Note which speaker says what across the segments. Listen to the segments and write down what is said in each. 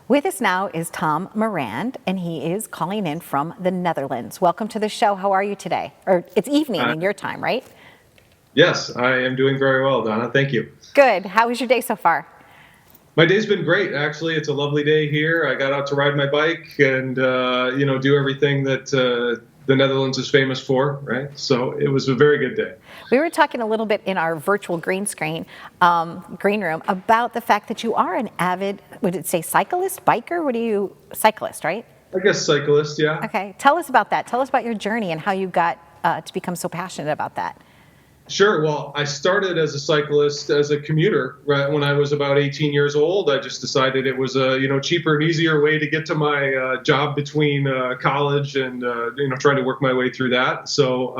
Speaker 1: With us now is Tom Moran, and he is calling in from the Netherlands. Welcome to the show. How are you today? Or it's evening in your time, right?
Speaker 2: Yes, I am doing very well, Donna. Thank you.
Speaker 1: Good. How was your day so far?
Speaker 2: My day's been great, actually. It's a lovely day here. I got out to ride my bike and, do everything that the Netherlands is famous for, right? So it was a very good day.
Speaker 1: We were talking a little bit in our virtual green room about the fact that you are an avid, would it say cyclist, biker? Cyclist, right?
Speaker 2: I guess cyclist, yeah.
Speaker 1: Okay. Tell us about that. Tell us about your journey and how you got to become so passionate about that.
Speaker 2: Sure. Well, I started as a cyclist, as a commuter, right when I was about 18 years old. I just decided it was a cheaper and easier way to get to my job between college and trying to work my way through that. So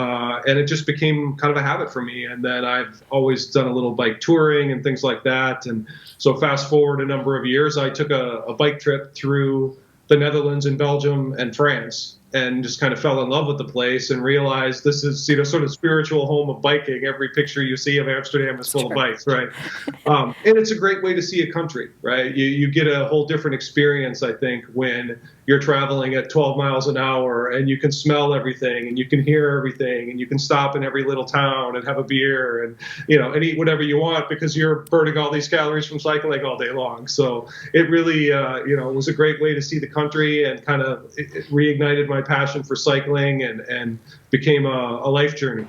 Speaker 2: and it just became kind of a habit for me. And then I've always done a little bike touring and things like that. And so fast forward a number of years, I took a bike trip through the Netherlands and Belgium and France, and just kind of fell in love with the place and realized this is, sort of spiritual home of biking. Every picture you see of Amsterdam is full of bikes, right? And it's a great way to see a country, right? You get a whole different experience, I think, when you're traveling at 12 miles an hour and you can smell everything and you can hear everything and you can stop in every little town and have a beer and eat whatever you want because you're burning all these calories from cycling all day long. So it really, was a great way to see the country and kind of it reignited my passion for cycling and became a life journey.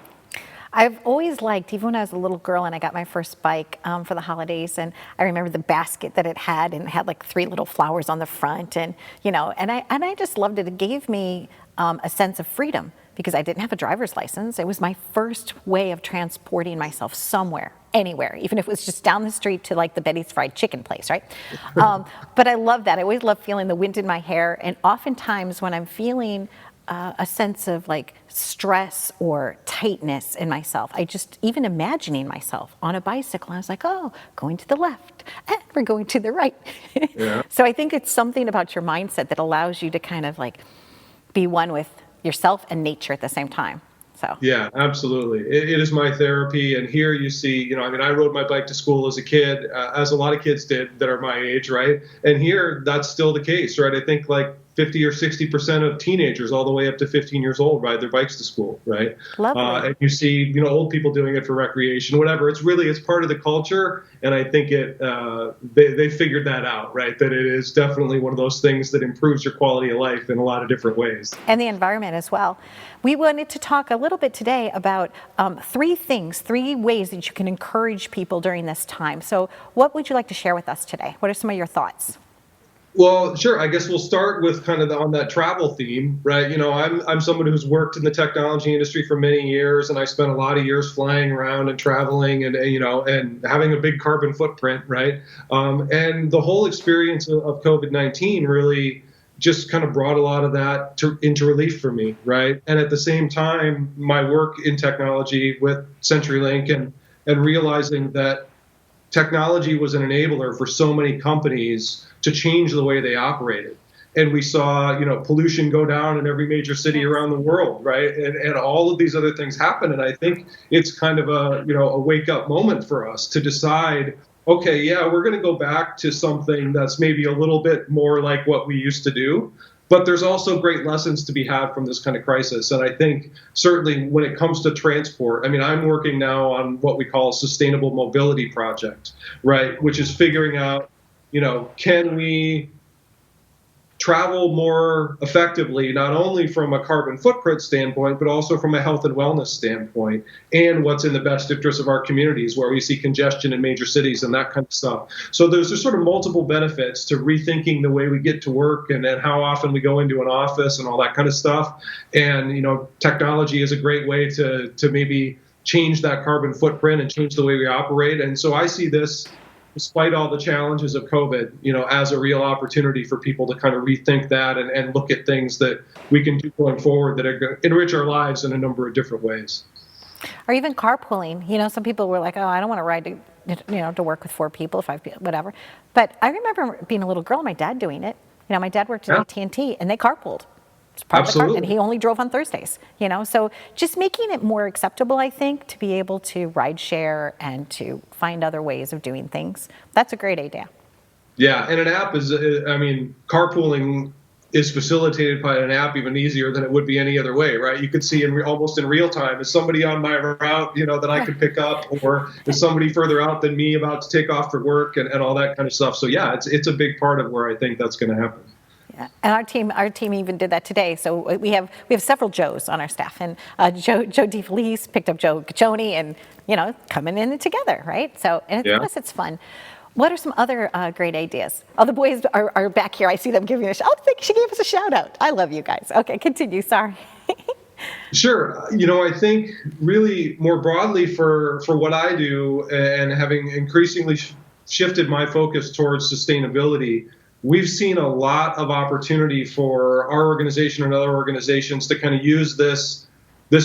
Speaker 1: I've always liked, even when I was a little girl and I got my first bike for the holidays, and I remember the basket that it had, and it had like 3 little flowers on the front, and I just loved it. It gave me a sense of freedom because I didn't have a driver's license. It was my first way of transporting myself somewhere, anywhere, even if it was just down the street to like the Betty's Fried Chicken place, right? But I love that. I always love feeling the wind in my hair, and oftentimes when I'm feeling a sense of like stress or tightness in myself, I just, even imagining myself on a bicycle, I was like, oh, going to the left and we're going to the right.
Speaker 2: Yeah.
Speaker 1: So I think it's something about your mindset that allows you to kind of like be one with yourself and nature at the same time. So.
Speaker 2: Yeah, absolutely. It is my therapy. And here you see, I rode my bike to school as a kid, as a lot of kids did that are my age, right? And here, that's still the case, right? I think like 50 or 60% of teenagers all the way up to 15 years old ride their bikes to school, right?
Speaker 1: Lovely.
Speaker 2: And you see, old people doing it for recreation, whatever. It's part of the culture. And I think they figured that out, right? That it is definitely one of those things that improves your quality of life in a lot of different ways.
Speaker 1: And the environment as well. We wanted to talk a little bit today about 3 ways that you can encourage people during this time. So what would you like to share with us today? What are some of your thoughts?
Speaker 2: Well, sure. I guess we'll start with kind of on that travel theme, right? I'm someone who's worked in the technology industry for many years, and I spent a lot of years flying around and traveling, and and having a big carbon footprint, right? And the whole experience of COVID-19 really just kind of brought a lot of that into relief for me, right? And at the same time, my work in technology with CenturyLink and realizing that technology was an enabler for so many companies to change the way they operated. And we saw, pollution go down in every major city around the world, right? And all of these other things happen. And I think it's kind of a wake up moment for us to decide, okay, yeah, we're going to go back to something that's maybe a little bit more like what we used to do. But there's also great lessons to be had from this kind of crisis. And I think certainly when it comes to transport, I'm working now on what we call a sustainable mobility project, right? Which is figuring out, can we travel more effectively, not only from a carbon footprint standpoint, but also from a health and wellness standpoint, and what's in the best interest of our communities where we see congestion in major cities and that kind of stuff. So there's just sort of multiple benefits to rethinking the way we get to work and how often we go into an office and all that kind of stuff. And, technology is a great way to maybe change that carbon footprint and change the way we operate. And so I see this, despite all the challenges of COVID, as a real opportunity for people to kind of rethink that and look at things that we can do going forward that are going to enrich our lives in a number of different ways.
Speaker 1: Or even carpooling. Some people were like, oh, I don't want to ride to work with 4 people, 5 people, whatever. But I remember being a little girl, my dad doing it. My dad worked at AT&T and they carpooled. It's part of the car, and he only drove on Thursdays, So just making it more acceptable, I think, to be able to ride share and to find other ways of doing things. That's a great idea.
Speaker 2: Yeah, and an app is, I mean, carpooling is facilitated by an app even easier than it would be any other way, right? You could see almost in real time, is somebody on my route, that I could pick up, or is somebody further out than me about to take off for work, and all that kind of stuff. So yeah, it's a big part of where I think that's going to happen.
Speaker 1: Yeah. And our team even did that today. So we have several Joes on our staff, and Joe DeFelice picked up Joe Gaccioni, and coming in together, right? So and
Speaker 2: Yeah.
Speaker 1: plus it's fun. What are some other great ideas? Oh, the boys are back here. I see them giving us. Oh, I think she gave us a shout out. I love you guys. Okay, continue. Sorry.
Speaker 2: Sure. I think really more broadly for what I do, and having increasingly shifted my focus towards sustainability, we've seen a lot of opportunity for our organization and other organizations to kind of use this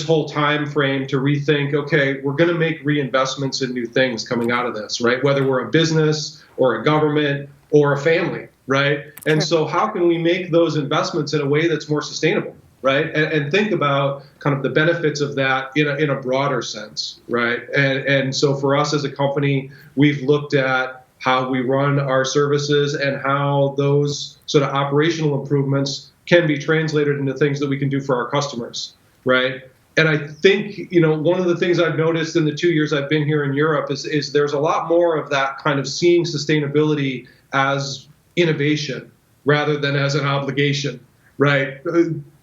Speaker 2: whole time frame to rethink, okay, we're going to make reinvestments in new things coming out of this, right? Whether we're a business or a government or a family, right? And so how can we make those investments in a way that's more sustainable, right? And think about kind of the benefits of that in a broader sense, right? And so for us as a company, we've looked at how we run our services and how those sort of operational improvements can be translated into things that we can do for our customers, right? And I think, one of the things I've noticed in the 2 years I've been here in Europe is there's a lot more of that kind of seeing sustainability as innovation rather than as an obligation, right?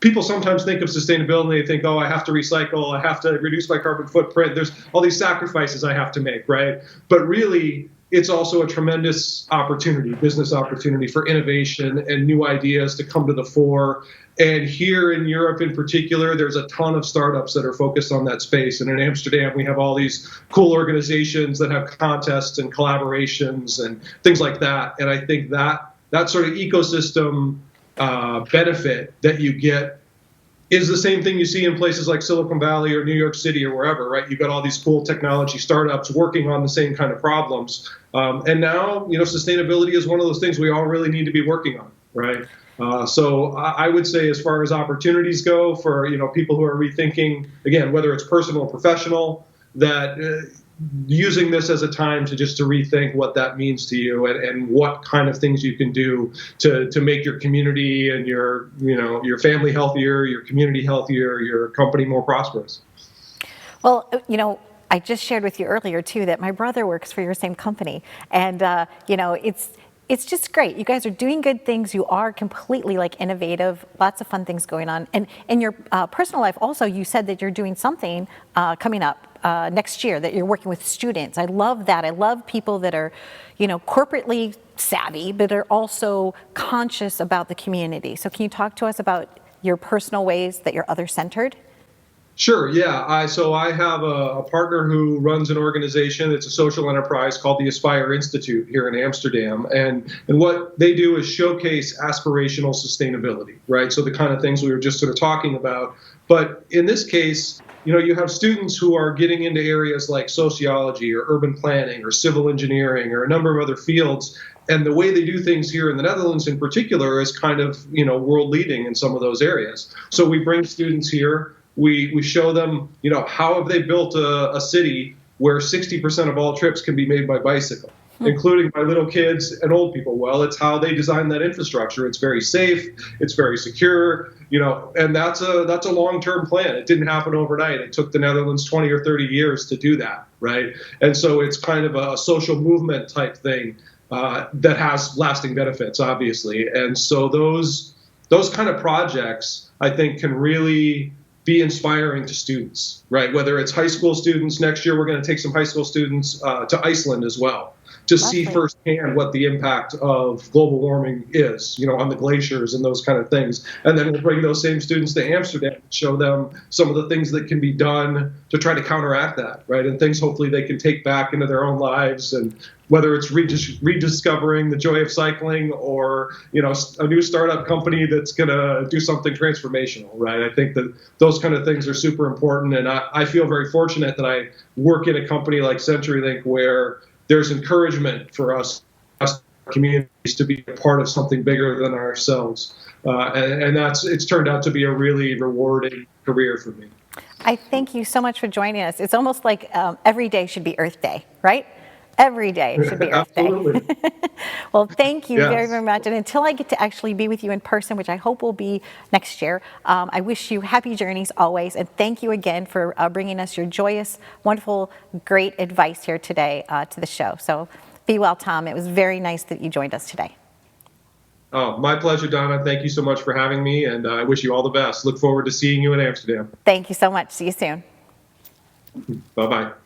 Speaker 2: People sometimes think of sustainability, they think, oh, I have to recycle, I have to reduce my carbon footprint, there's all these sacrifices I have to make, right? But really, it's also a tremendous business opportunity for innovation and new ideas to come to the fore. And here in Europe in particular, there's a ton of startups that are focused on that space. And in Amsterdam, we have all these cool organizations that have contests and collaborations and things like that. And I think that sort of ecosystem benefit that you get is the same thing you see in places like Silicon Valley or New York City or wherever, right? You've got all these cool technology startups working on the same kind of problems. And now, sustainability is one of those things we all really need to be working on, right? So I would say as far as opportunities go for, people who are rethinking, again, whether it's personal or professional, that using this as a time to rethink what that means to you and what kind of things you can do to make your community and your family healthier, your community healthier, your company more prosperous.
Speaker 1: Well, I just shared with you earlier too that my brother works for your same company, and it's just great. You guys are doing good things. You are completely innovative. Lots of fun things going on. And in your personal life, also, you said that you're doing something coming up next year, that you're working with students. I love that. I love people that are, corporately savvy, but are also conscious about the community. So can you talk to us about your personal ways that you're other-centered?
Speaker 2: Sure. Yeah. So I have a partner who runs an organization. It's a social enterprise called the Aspire Institute here in Amsterdam. And what they do is showcase aspirational sustainability, right? So the kind of things we were just sort of talking about. But in this case, you have students who are getting into areas like sociology or urban planning or civil engineering or a number of other fields. And the way they do things here in the Netherlands in particular is kind of, world leading in some of those areas. So we bring students here. We show them, how have they built a city where 60% of all trips can be made by bicycle, including by little kids and old people. Well, it's how they designed that infrastructure. It's very safe. It's very secure, and that's a long-term plan. It didn't happen overnight. It took the Netherlands 20 or 30 years to do that, right? And so it's kind of a social movement type thing that has lasting benefits, obviously. And so those kind of projects, I think, can really be inspiring to students, right? Whether it's high school students, next year we're going to take some high school students to Iceland as well to see firsthand what the impact of global warming is, on the glaciers and those kind of things. And then we'll bring those same students to Amsterdam and show them some of the things that can be done to try to counteract that, right? And things hopefully they can take back into their own lives, and whether it's rediscovering the joy of cycling or, a new startup company that's going to do something transformational, right? I think that those kind of things are super important. And I feel very fortunate that I work in a company like CenturyLink where there's encouragement for us communities to be a part of something bigger than ourselves. And it's turned out to be a really rewarding career for me.
Speaker 1: I thank you so much for joining us. It's almost like every day should be Earth Day, right? Every day should be Earth Day.
Speaker 2: Absolutely.
Speaker 1: Well, thank you very,
Speaker 2: Yes.
Speaker 1: very much. And until I get to actually be with you in person, which I hope will be next year, I wish you happy journeys always. And thank you again for bringing us your joyous, wonderful, great advice here today to the show. So be well, Tom. It was very nice that you joined us today.
Speaker 2: Oh, my pleasure, Donna. Thank you so much for having me, and I wish you all the best. Look forward to seeing you in Amsterdam.
Speaker 1: Thank you so much. See you soon.
Speaker 2: Bye-bye.